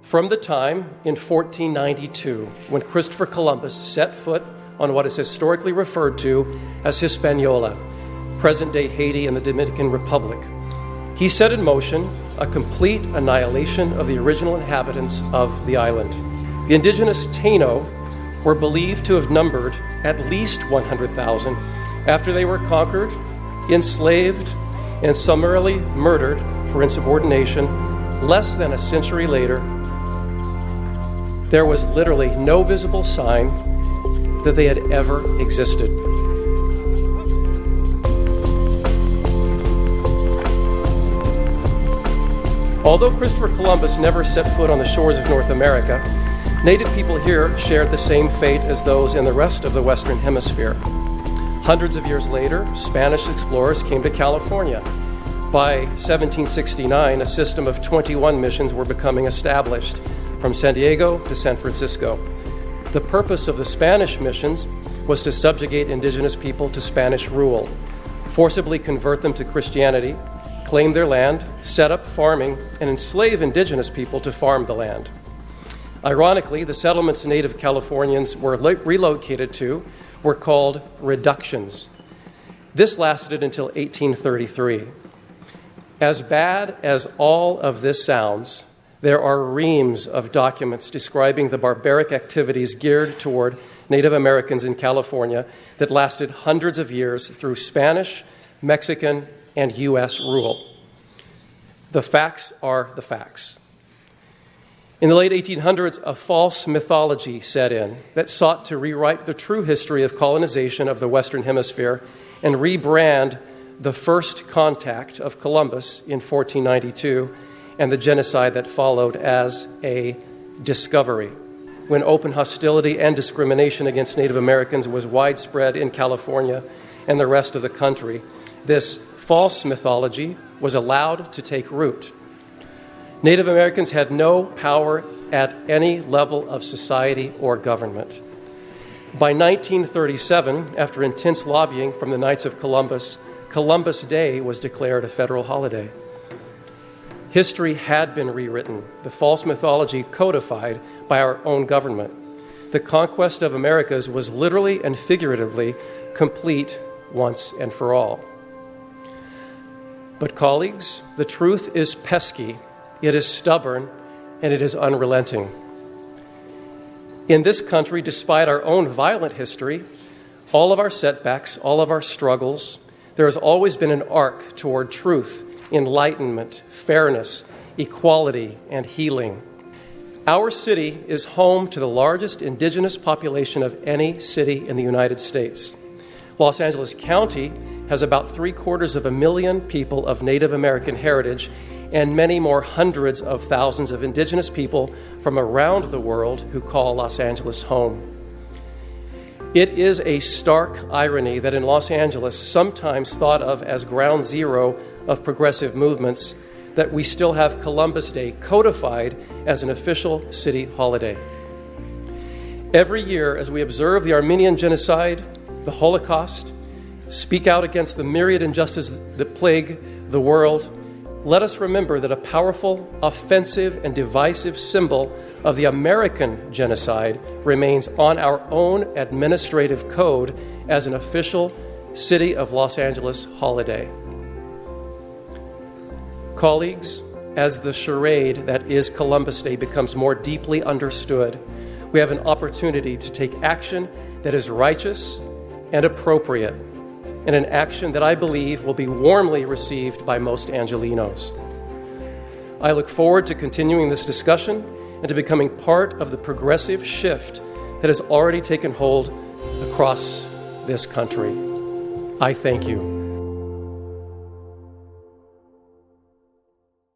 From the time in 1492 when Christopher Columbus set foot on what is historically referred to as Hispaniola, present-day Haiti and the Dominican Republic, he set in motion a complete annihilation of the original inhabitants of the island. The indigenous Taino were believed to have numbered at least 100,000 after they were conquered, enslaved, and summarily murdered for insubordination less than a century later. There was literally no visible sign that they had ever existed. Although Christopher Columbus never set foot on the shores of North America, native people here shared the same fate as those in the rest of the Western Hemisphere. Hundreds of years later, Spanish explorers came to California. By 1769, a system of 21 missions were becoming established, from San Diego to San Francisco. The purpose of the Spanish missions was to subjugate indigenous people to Spanish rule, forcibly convert them to Christianity, claim their land, set up farming, and enslave indigenous people to farm the land. Ironically, the settlements native Californians were relocated to were called reductions. This lasted until 1833. As bad as all of this sounds, there are reams of documents describing the barbaric activities geared toward Native Americans in California that lasted hundreds of years through Spanish, Mexican, and U.S. rule. The facts are the facts. In the late 1800s, a false mythology set in that sought to rewrite the true history of colonization of the Western Hemisphere and rebrand the first contact of Columbus in 1492 and the genocide that followed as a discovery, when open hostility and discrimination against Native Americans was widespread in California and the rest of the country. This false mythology was allowed to take root. Native Americans had no power at any level of society or government. By 1937, after intense lobbying from the Knights of Columbus, Columbus Day was declared a federal holiday. History had been rewritten, the false mythology codified by our own government. The conquest of Americas was literally and figuratively complete once and for all. But colleagues, the truth is pesky, it is stubborn, and it is unrelenting. In this country, despite our own violent history, all of our setbacks, all of our struggles, there has always been an arc toward truth, enlightenment, fairness, equality, and healing. Our city is home to the largest indigenous population of any city in the United States. Los Angeles County has about 750,000 people of Native American heritage and many more hundreds of thousands of indigenous people from around the world who call Los Angeles home. It is a stark irony that in Los Angeles, sometimes thought of as ground zero of progressive movements, that we still have Columbus Day codified as an official city holiday. Every year, as we observe the Armenian genocide, the Holocaust, speak out against the myriad injustices that plague the world, let us remember that a powerful, offensive, and divisive symbol of the American genocide remains on our own administrative code as an official City of Los Angeles holiday. Colleagues, as the charade that is Columbus Day becomes more deeply understood, we have an opportunity to take action that is righteous and appropriate, and an action that I believe will be warmly received by most Angelenos. I look forward to continuing this discussion and to becoming part of the progressive shift that has already taken hold across this country. I thank you.